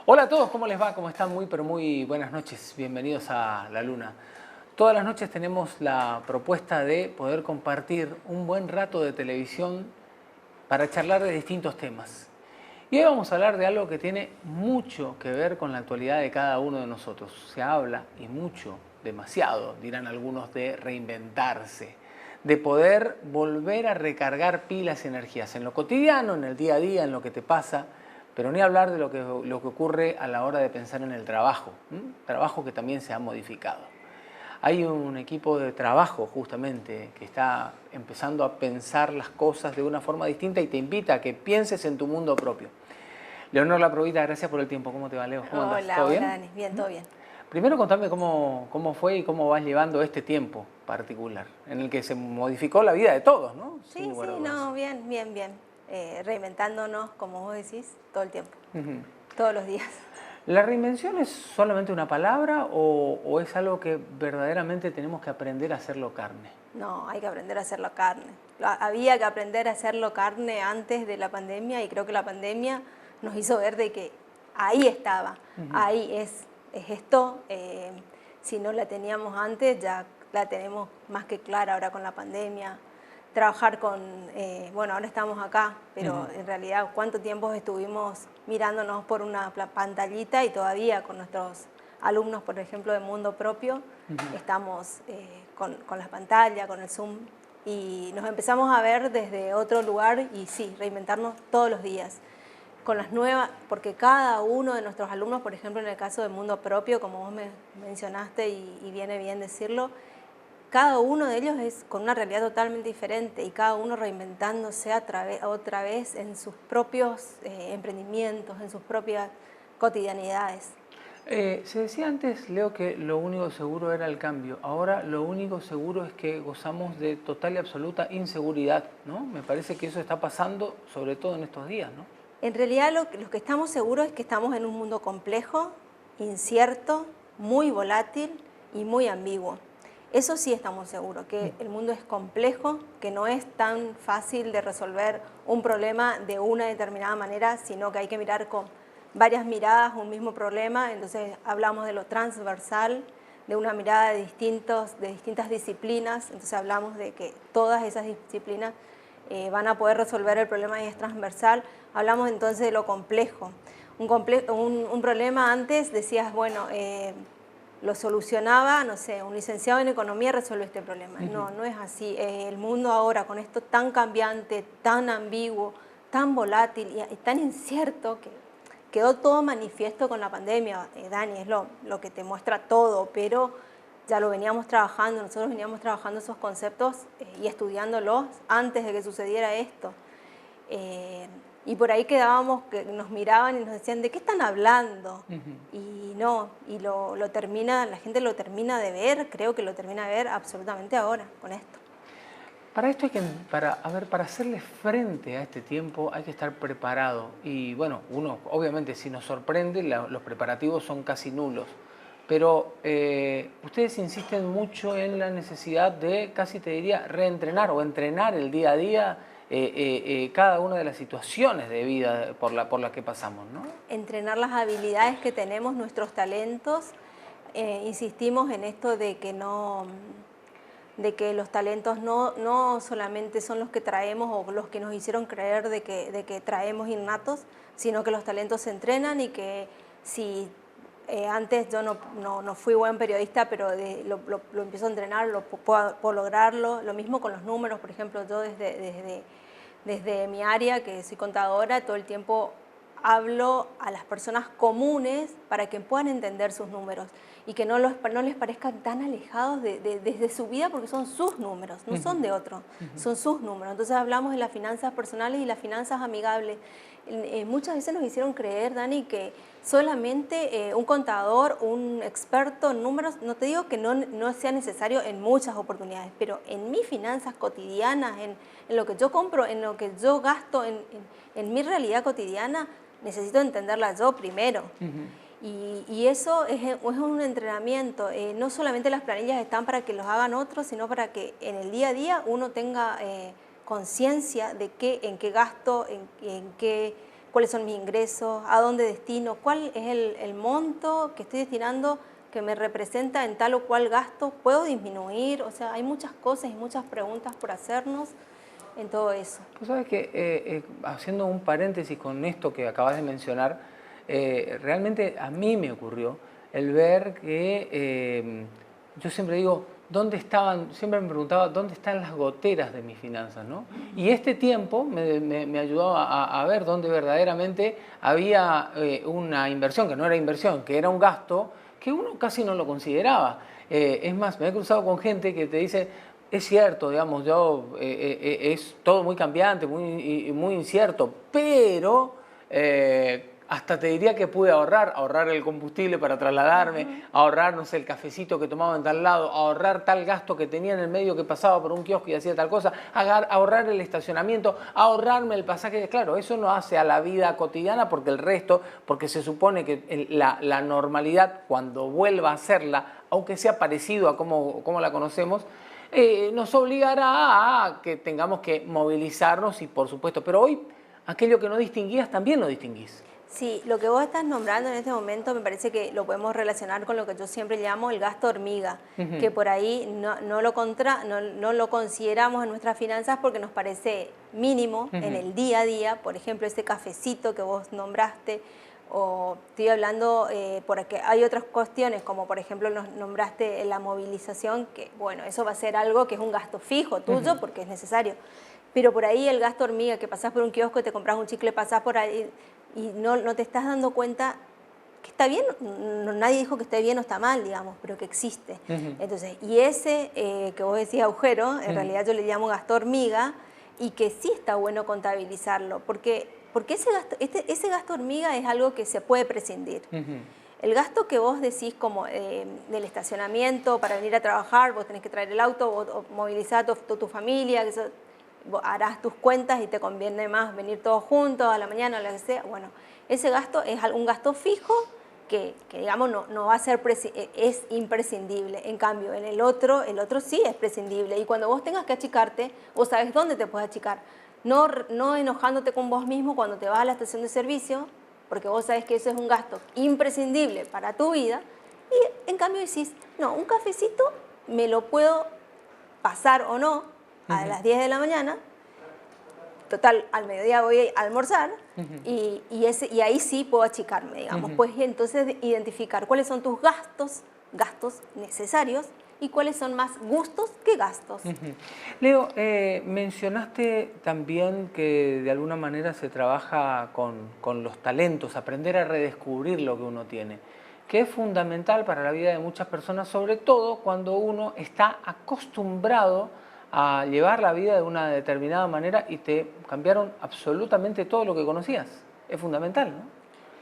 Hola a todos, ¿cómo les va? ¿Cómo están? Muy, pero muy buenas noches. Bienvenidos a La Luna. Todas las noches tenemos la propuesta de poder compartir un buen rato de televisión para charlar de distintos temas. Y hoy vamos a hablar de algo que tiene mucho que ver con la actualidad de cada uno de nosotros. Se habla, y mucho, demasiado, dirán algunos, de reinventarse, de poder volver a recargar pilas y energías en lo cotidiano, en el día a día, en lo que te pasa, pero ni hablar de lo que ocurre a la hora de pensar en el trabajo, trabajo que también se ha modificado. Hay un equipo de trabajo justamente que está empezando a pensar las cosas de una forma distinta y te invita a que pienses en tu mundo propio. Leonor Laprovita, gracias por el tiempo. ¿Cómo te va, Leo? ¿Cómo andas? ¿Todo bien? Hola, Dani. Bien, todo bien. Primero contame cómo fue y cómo vas llevando este tiempo particular, en el que se modificó la vida de todos, ¿no? Sí, no, bien, bien, bien. Reinventándonos, como vos decís, todo el tiempo, todos los días. ¿La reinvención es solamente una palabra o es algo que verdaderamente tenemos que aprender a hacerlo carne? No, hay que aprender a hacerlo carne. Había que aprender a hacerlo carne antes de la pandemia y creo que la pandemia nos hizo ver de que ahí estaba, ahí es esto. Si no la teníamos antes, ya la tenemos más que clara ahora con la pandemia. Trabajar con, bueno, ahora estamos acá, pero en realidad cuánto tiempo estuvimos mirándonos por una pantallita y todavía con nuestros alumnos, por ejemplo, de Mundo Propio, estamos con la pantalla, con el Zoom, y nos empezamos a ver desde otro lugar y sí, reinventarnos todos los días con las nuevas, porque cada uno de nuestros alumnos, por ejemplo, en el caso de Mundo Propio, como vos me mencionaste y viene bien decirlo, cada uno de ellos es con una realidad totalmente diferente y cada uno reinventándose otra vez en sus propios emprendimientos, en sus propias cotidianidades. Se decía antes, Leo, que lo único seguro era el cambio. Ahora lo único seguro es que gozamos de total y absoluta inseguridad, ¿no? Me parece que eso está pasando, sobre todo en estos días, ¿no? En realidad lo que estamos seguros es que estamos en un mundo complejo, incierto, muy volátil y muy ambiguo. Eso sí estamos seguros, que el mundo es complejo, que no es tan fácil de resolver un problema de una determinada manera, sino que hay que mirar con varias miradas un mismo problema. Entonces hablamos de lo transversal, de una mirada de distintas disciplinas. Entonces hablamos de que todas esas disciplinas van a poder resolver el problema y es transversal. Hablamos entonces de lo complejo. Un problema antes decías, bueno, lo solucionaba, no sé, un licenciado en economía resuelve este problema. No, no es así. El mundo ahora, con esto tan cambiante, tan ambiguo, tan volátil y tan incierto, que quedó todo manifiesto con la pandemia, Dani, es lo que te muestra todo, pero ya lo veníamos trabajando, nosotros veníamos trabajando esos conceptos y estudiándolos antes de que sucediera esto. Y por ahí quedábamos, que nos miraban y nos decían, ¿de qué están hablando? Y no, y la gente lo termina de ver, creo que lo termina de ver absolutamente ahora, con esto. Para esto para hacerle frente a este tiempo hay que estar preparado. Y bueno, uno, obviamente, si nos sorprende, los preparativos son casi nulos. Pero ustedes insisten mucho en la necesidad de, casi te diría, reentrenar o entrenar el día a día cada una de las situaciones de vida por la que pasamos, ¿no? Entrenar las habilidades que tenemos, nuestros talentos. Insistimos en esto de que los talentos no solamente son los que traemos o los que nos hicieron creer de que traemos innatos, sino que los talentos se entrenan y que si antes yo no fui buen periodista, pero lo empiezo a entrenar, puedo lograrlo. Lo mismo con los números, por ejemplo, yo desde mi área, que soy contadora, todo el tiempo hablo a las personas comunes para que puedan entender sus números y que no les parezcan tan alejados desde su vida, porque son sus números, no son de otros, son sus números. Entonces hablamos de las finanzas personales y las finanzas amigables. Muchas veces nos hicieron creer, Dani, que solamente un contador, un experto en números, no te digo que no sea necesario en muchas oportunidades, pero en mis finanzas cotidianas, en lo que yo compro, en lo que yo gasto, en mi realidad cotidiana, necesito entenderla yo primero. Y eso es un entrenamiento. No solamente las planillas están para que los hagan otros, sino para que en el día a día uno tenga conciencia de en qué gasto, cuáles son mis ingresos, a dónde destino, cuál es el monto que estoy destinando que me representa en tal o cual gasto, puedo disminuir, o sea, hay muchas cosas y muchas preguntas por hacernos en todo eso. Pues sabes que, haciendo un paréntesis con esto que acabas de mencionar, realmente a mí me ocurrió el ver que, yo siempre digo, ¿dónde estaban? Siempre me preguntaba, ¿dónde están las goteras de mis finanzas, ¿no? Y este tiempo me ayudó a ver dónde verdaderamente había una inversión, que no era inversión, que era un gasto, que uno casi no lo consideraba. Es más, me he cruzado con gente que te dice, es cierto, digamos, es todo muy cambiante, muy incierto, pero hasta te diría que pude ahorrar el combustible para trasladarme, ahorrar, no sé, el cafecito que tomaba en tal lado, ahorrar tal gasto que tenía en el medio que pasaba por un kiosco y hacía tal cosa, ahorrar el estacionamiento, ahorrarme el pasaje. Claro, eso no hace a la vida cotidiana porque se supone que la normalidad, cuando vuelva a serla, aunque sea parecido a como la conocemos, nos obligará a que tengamos que movilizarnos y por supuesto, pero hoy aquello que no distinguías también lo distinguís. Sí, lo que vos estás nombrando en este momento me parece que lo podemos relacionar con lo que yo siempre llamo el gasto hormiga, que por ahí no lo consideramos en nuestras finanzas porque nos parece mínimo en el día a día. Por ejemplo, ese cafecito que vos nombraste, o estoy hablando porque hay otras cuestiones, como por ejemplo nos nombraste la movilización, que bueno, eso va a ser algo que es un gasto fijo tuyo porque es necesario. Pero por ahí el gasto hormiga, que pasás por un kiosco y te compras un chicle, pasás por ahí y no te estás dando cuenta que está bien, nadie dijo que esté bien o está mal, digamos, pero que existe. Entonces, y ese que vos decís agujero, en realidad yo le llamo gasto hormiga, y que sí está bueno contabilizarlo, porque ese gasto hormiga es algo que se puede prescindir. El gasto que vos decís como del estacionamiento para venir a trabajar, vos tenés que traer el auto o movilizar a tu familia, que eso, harás tus cuentas y te conviene más venir todos juntos a la mañana o lo que sea. Bueno, ese gasto es un gasto fijo que digamos no va a ser, es imprescindible. En cambio, en el otro sí es prescindible. Y cuando vos tengas que achicarte, vos sabés dónde te puedes achicar. No enojándote con vos mismo cuando te vas a la estación de servicio, porque vos sabés que eso es un gasto imprescindible para tu vida. Y en cambio decís, no, un cafecito me lo puedo pasar o no a las 10 de la mañana, total, al mediodía voy a almorzar y ahí sí puedo achicarme, digamos. Pues entonces identificar cuáles son tus gastos necesarios y cuáles son más gustos que gastos. Leo, mencionaste también que de alguna manera se trabaja con los talentos, aprender a redescubrir lo que uno tiene, que es fundamental para la vida de muchas personas, sobre todo cuando uno está acostumbrado a llevar la vida de una determinada manera y te cambiaron absolutamente todo lo que conocías. Es fundamental, ¿no?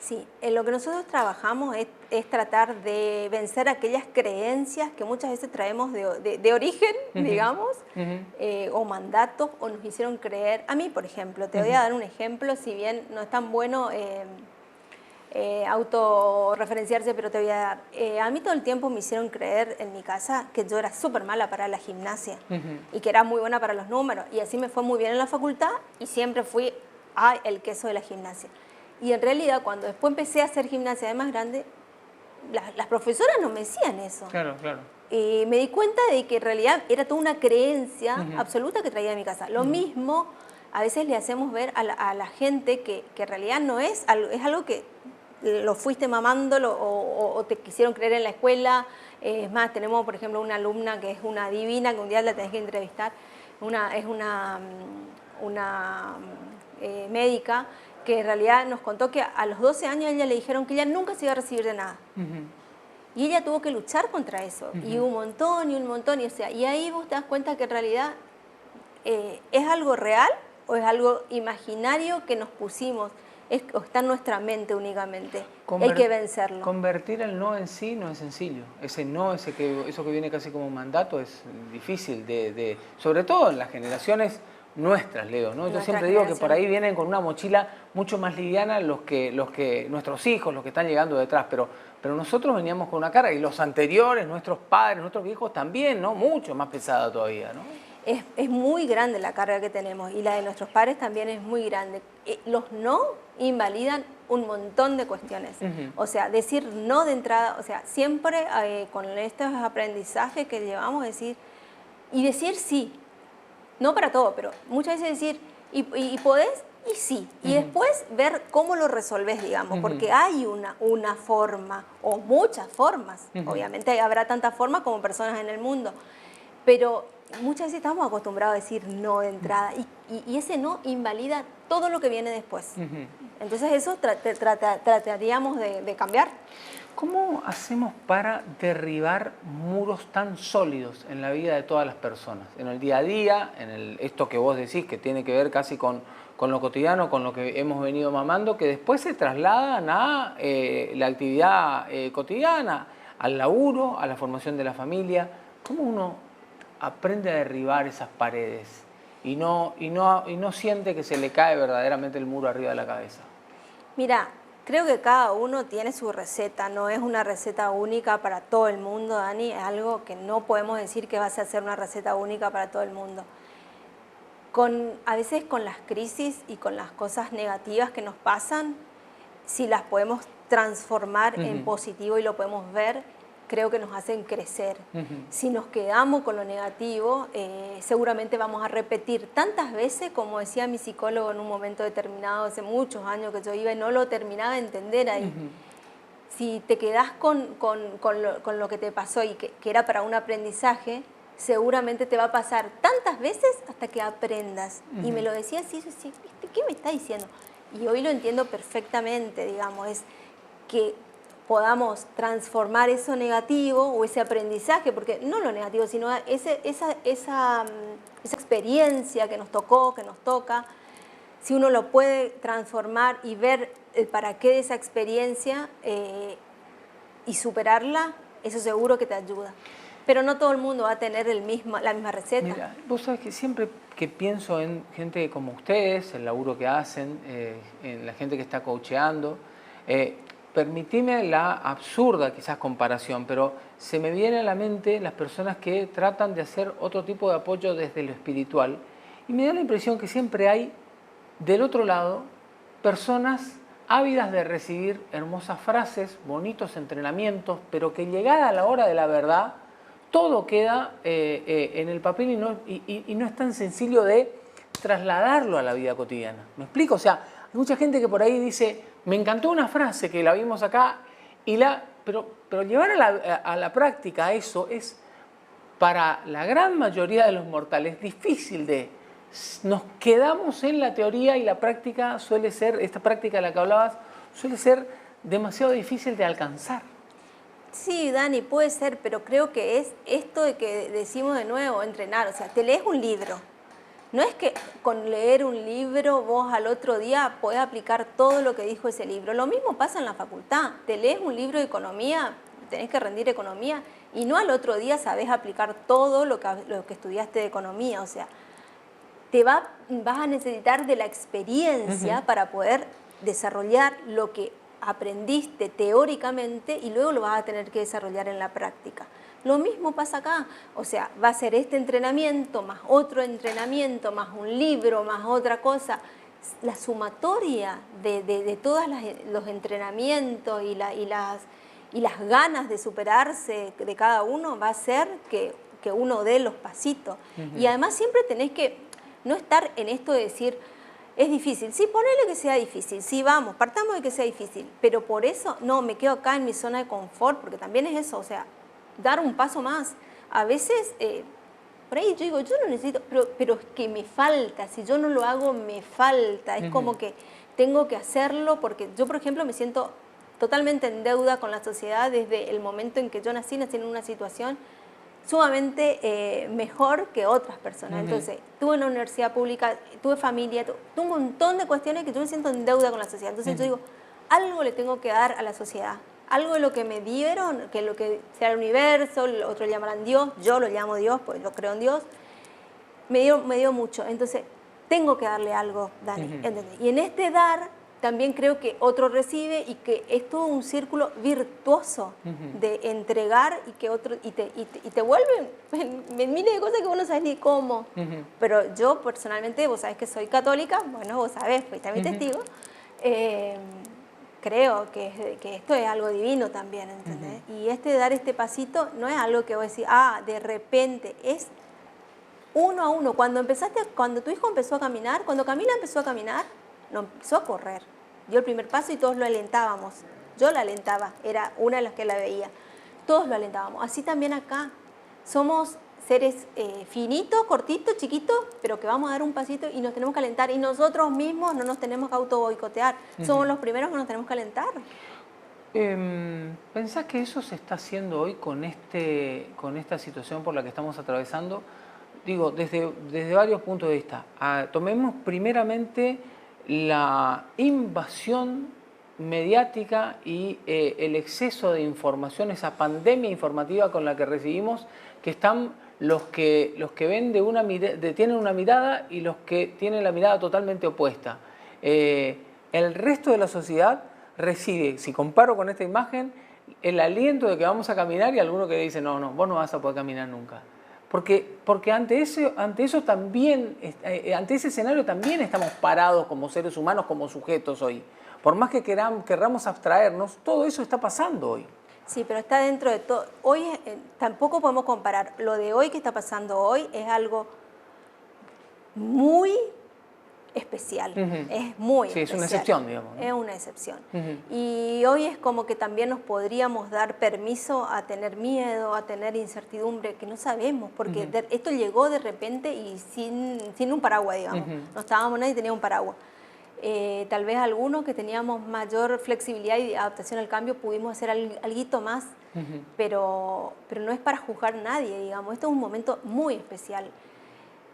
Sí, en lo que nosotros trabajamos es tratar de vencer aquellas creencias que muchas veces traemos de origen, digamos, o mandatos, o nos hicieron creer. A mí, por ejemplo, te voy a dar un ejemplo, si bien no es tan bueno autorreferenciarse, pero te voy a dar. A mí todo el tiempo me hicieron creer en mi casa que yo era súper mala para la gimnasia y que era muy buena para los números. Y así me fue muy bien en la facultad y siempre fui el queso de la gimnasia. Y en realidad, cuando después empecé a hacer gimnasia de más grande, las profesoras no me decían eso. Claro, claro. Y me di cuenta de que en realidad era toda una creencia absoluta que traía de mi casa. Lo mismo a veces le hacemos ver a la gente que en realidad no es algo que lo fuiste mamando o te quisieron creer en la escuela. Es más, tenemos por ejemplo una alumna que es una divina, que un día la tenés que entrevistar, es una médica, que en realidad nos contó que a los 12 años a ella le dijeron que ella nunca se iba a recibir de nada. Y ella tuvo que luchar contra eso. Y un montón, y ahí vos te das cuenta que en realidad es algo real o es algo imaginario que nos pusimos. O está en nuestra mente únicamente. Hay que vencerlo. Convertir el no en sí no es sencillo. Ese no, eso que viene casi como un mandato es difícil, sobre todo en las generaciones nuestras, Leo, ¿no? Yo siempre digo que por ahí vienen con una mochila mucho más liviana los que nuestros hijos, los que están llegando detrás, pero nosotros veníamos con una carga y los anteriores, nuestros padres, nuestros viejos también, ¿no? Mucho más pesada todavía, ¿no? Es muy grande la carga que tenemos y la de nuestros padres también es muy grande. Los no invalidan un montón de cuestiones. O sea, decir no de entrada, o sea, siempre con estos aprendizajes que llevamos, decir sí. No para todo, pero muchas veces decir, y podés, y sí. Y después ver cómo lo resolvés, digamos, porque hay una forma, o muchas formas. Obviamente habrá tantas formas como personas en el mundo. Pero muchas veces estamos acostumbrados a decir no de entrada. Y ese no invalida todo lo que viene después. Entonces eso trataríamos de cambiar. ¿Cómo hacemos para derribar muros tan sólidos en la vida de todas las personas? En el día a día, esto que vos decís, que tiene que ver casi con lo cotidiano, con lo que hemos venido mamando, que después se trasladan a la actividad cotidiana, al laburo, a la formación de la familia. ¿Cómo uno aprende a derribar esas paredes y no siente que se le cae verdaderamente el muro arriba de la cabeza? Mira, creo que cada uno tiene su receta, no es una receta única para todo el mundo, Dani, es algo que no podemos decir que va a ser una receta única para todo el mundo. A veces con las crisis y con las cosas negativas que nos pasan, si las podemos transformar en positivo y lo podemos ver, creo que nos hacen crecer. Si nos quedamos con lo negativo, seguramente vamos a repetir tantas veces, como decía mi psicólogo en un momento determinado, hace muchos años que yo iba y no lo terminaba de entender ahí. Si te quedás con lo que te pasó y que era para un aprendizaje, seguramente te va a pasar tantas veces hasta que aprendas. Y me lo decía así, yo decía, ¿viste? ¿Qué me está diciendo? Y hoy lo entiendo perfectamente, digamos, es que podamos transformar eso negativo o ese aprendizaje, porque no lo negativo, sino esa experiencia que nos tocó, que nos toca, si uno lo puede transformar y ver el para qué de esa experiencia y superarla, eso seguro que te ayuda. Pero no todo el mundo va a tener la misma receta. Mira, vos sabés que siempre que pienso en gente como ustedes, el laburo que hacen, en la gente que está coacheando, permitime la absurda quizás comparación, pero se me viene a la mente las personas que tratan de hacer otro tipo de apoyo desde lo espiritual y me da la impresión que siempre hay del otro lado personas ávidas de recibir hermosas frases, bonitos entrenamientos, pero que llegada a la hora de la verdad todo queda en el papel y no es tan sencillo de trasladarlo a la vida cotidiana. ¿Me explico? O sea, hay mucha gente que por ahí dice, me encantó una frase que la vimos acá, pero llevar a la práctica eso es, para la gran mayoría de los mortales, difícil nos quedamos en la teoría y la práctica suele ser, esta práctica de la que hablabas, suele ser demasiado difícil de alcanzar. Sí, Dani, puede ser, pero creo que es esto de que decimos de nuevo, entrenar. O sea, te lees un libro. No es que con leer un libro vos al otro día podés aplicar todo lo que dijo ese libro. Lo mismo pasa en la facultad. Te lees un libro de economía, tenés que rendir economía, y no al otro día sabés aplicar todo lo que estudiaste de economía. O sea, vas a necesitar de la experiencia para poder desarrollar lo que aprendiste teóricamente y luego lo vas a tener que desarrollar en la práctica. Lo mismo pasa acá, o sea, va a ser este entrenamiento, más otro entrenamiento, más un libro, más otra cosa. La sumatoria de todos los entrenamientos y las ganas de superarse de cada uno va a ser que uno dé los pasitos. Y además siempre tenés que no estar en esto de decir, es difícil. Sí, ponele que sea difícil. Sí, vamos, partamos de que sea difícil. Pero por eso, no, me quedo acá en mi zona de confort, porque también es eso, o sea, dar un paso más. A veces, por ahí yo digo, yo no necesito, pero es que me falta. Si yo no lo hago, me falta. Es como que tengo que hacerlo, porque yo, por ejemplo, me siento totalmente en deuda con la sociedad desde el momento en que yo nací en una situación sumamente mejor que otras personas. Entonces, tuve una universidad pública, tuve familia, tuve un montón de cuestiones que yo me siento en deuda con la sociedad. Entonces, yo digo, algo le tengo que dar a la sociedad. Algo de lo que me dieron, que lo que sea el universo, otros llamarán Dios, yo lo llamo Dios, pues yo creo en Dios, me dio mucho. Entonces, tengo que darle algo, Dani. Y en este dar, también creo que otro recibe y que es todo un círculo virtuoso de entregar y que otro y te vuelven miles de cosas que vos no sabés ni cómo. Pero yo personalmente, vos sabés que soy católica, bueno, vos sabés, fuiste mi testigo, creo que esto es algo divino también, ¿entendés? Y dar este pasito no es algo que vos decís, de repente, es uno a uno. Cuando tu hijo empezó a caminar, cuando Camila empezó a caminar, no empezó a correr. Dio el primer paso y todos lo alentábamos. Yo la alentaba, era una de las que la veía. Todos lo alentábamos. Así también acá. Somos seres finitos, cortitos, chiquitos, pero que vamos a dar un pasito y nos tenemos que alentar. Y nosotros mismos no nos tenemos que auto boicotear. Somos los primeros que nos tenemos que alentar. ¿Pensás que eso se está haciendo hoy con esta situación por la que estamos atravesando? Digo, desde varios puntos de vista. Tomemos primeramente la invasión mediática y el exceso de información, esa pandemia informativa con la que recibimos, que están los que ven tienen una mirada y los que tienen la mirada totalmente opuesta. El resto de la sociedad recibe, si comparo con esta imagen, el aliento de que vamos a caminar y alguno que dice, no, vos no vas a poder caminar nunca. Porque ante ese escenario también estamos parados como seres humanos, como sujetos hoy. Por más que querramos abstraernos, todo eso está pasando hoy. Sí, pero está dentro de todo. Hoy tampoco podemos comparar. Lo de hoy que está pasando hoy es algo muy especial. Es muy especial. Sí, es una excepción, digamos, ¿no? Es una excepción. Y hoy es como que también nos podríamos dar permiso a tener miedo, a tener incertidumbre, que no sabemos, porque esto llegó de repente y sin un paraguas, digamos. No estábamos, nadie tenía un paraguas. Tal vez algunos que teníamos mayor flexibilidad y adaptación al cambio pudimos hacer algo más, pero no es para juzgar a nadie, digamos. Esto es un momento muy especial.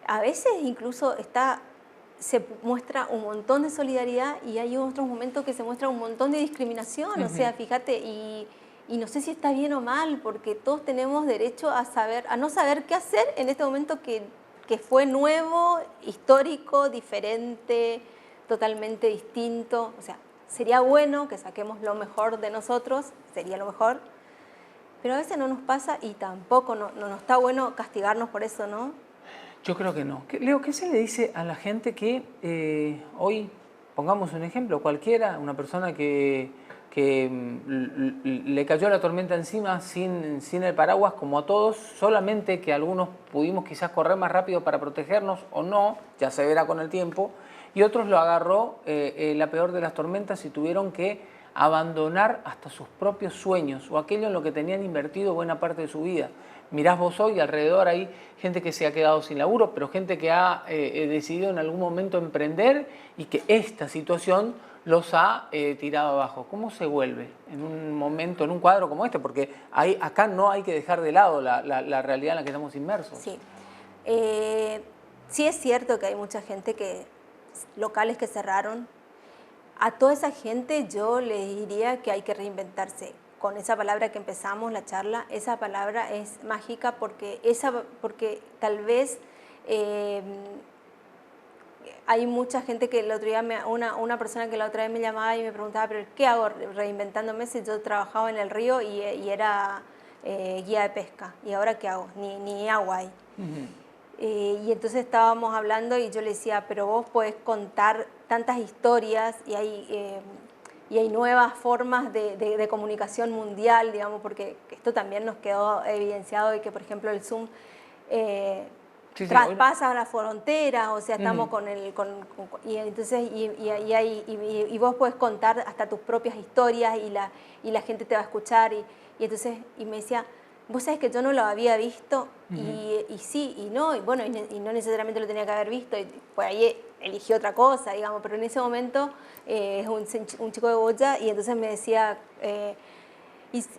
A veces incluso se muestra un montón de solidaridad y hay otros momentos que se muestra un montón de discriminación, o sea, fíjate, y no sé si está bien o mal, porque todos tenemos derecho a no saber qué hacer en este momento que fue nuevo, histórico, diferente, totalmente distinto. O sea, sería bueno que saquemos lo mejor de nosotros, sería lo mejor, pero a veces no nos pasa y tampoco no está bueno castigarnos por eso, ¿no? Yo creo que no. Leo, ¿qué se le dice a la gente que hoy, pongamos un ejemplo, cualquiera, una persona que le cayó la tormenta encima sin el paraguas, como a todos, solamente que algunos pudimos quizás correr más rápido para protegernos o no, ya se verá con el tiempo, y otros lo agarró la peor de las tormentas y tuvieron que abandonar hasta sus propios sueños o aquello en lo que tenían invertido buena parte de su vida? Mirás vos hoy, alrededor hay gente que se ha quedado sin laburo, pero gente que ha decidido en algún momento emprender y que esta situación los ha tirado abajo. ¿Cómo se vuelve en un momento, en un cuadro como este? Porque acá no hay que dejar de lado la realidad en la que estamos inmersos. Sí. Sí es cierto que hay mucha gente locales que cerraron. A toda esa gente yo les diría que hay que reinventarse. Con esa palabra que empezamos la charla, esa palabra es mágica porque tal vez hay mucha gente que el otro día, una persona que la otra vez me llamaba y me preguntaba, pero ¿qué hago reinventándome si yo trabajaba en el río y era guía de pesca? ¿Y ahora qué hago? Ni agua hay. Y entonces estábamos hablando y yo le decía, pero vos podés contar tantas historias y hay nuevas formas de comunicación mundial, digamos, porque esto también nos quedó evidenciado y que, por ejemplo, el Zoom traspasa las fronteras, o sea, estamos y entonces y vos podés contar hasta tus propias historias y la gente te va a escuchar y entonces me decía, vos sabés que yo no lo había visto y sí y no, y bueno, y no necesariamente lo tenía que haber visto, y por ahí eligió otra cosa, digamos, pero en ese momento es un chico de Boya y entonces me decía,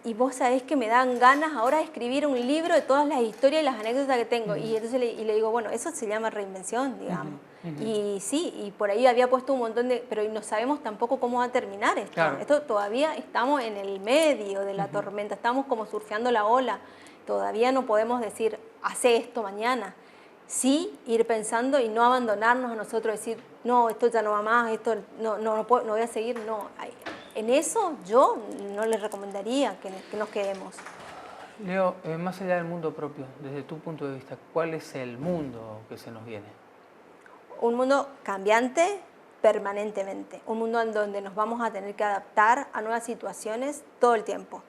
y vos sabés que me dan ganas ahora de escribir un libro de todas las historias y las anécdotas que tengo. Y entonces le digo, bueno, eso se llama reinvención, digamos. Y sí, y por ahí había puesto un montón pero no sabemos tampoco cómo va a terminar esto. Claro. Esto todavía estamos en el medio de la tormenta, estamos como surfeando la ola. Todavía no podemos decir, hace esto mañana. Sí, ir pensando y no abandonarnos a nosotros, decir, no, esto ya no va más, esto no voy a seguir, no. En eso yo no les recomendaría que nos quedemos. Leo, más allá del mundo propio, desde tu punto de vista, ¿cuál es el mundo que se nos viene? Un mundo cambiante, permanentemente, un mundo en donde nos vamos a tener que adaptar a nuevas situaciones todo el tiempo,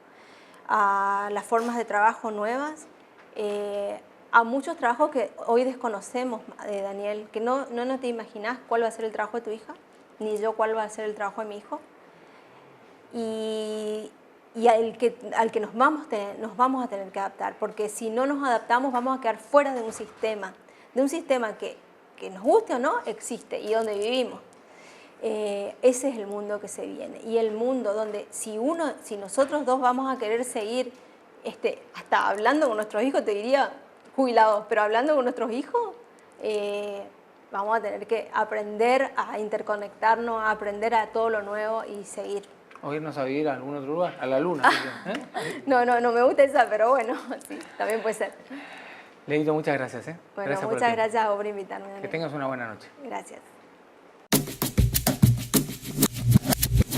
a las formas de trabajo nuevas, a muchos trabajos que hoy desconocemos, Daniel, que no te imaginas cuál va a ser el trabajo de tu hija, ni yo cuál va a ser el trabajo de mi hijo, y al que nos vamos a tener que adaptar, porque si no nos adaptamos vamos a quedar fuera de un sistema que nos guste o no, existe y donde vivimos. Ese es el mundo que se viene, y el mundo donde si nosotros dos vamos a querer seguir hasta hablando con nuestros hijos, te diría jubilados, pero hablando con nuestros hijos, vamos a tener que aprender a interconectarnos, a aprender a todo lo nuevo y seguir. ¿O irnos a vivir a algún otro lugar? A la luna. No me gusta esa, pero bueno, sí, también puede ser. Leito, muchas gracias. Bueno, Gracias muchas gracias por invitarme, Daniel. Que tengas una buena noche. Gracias.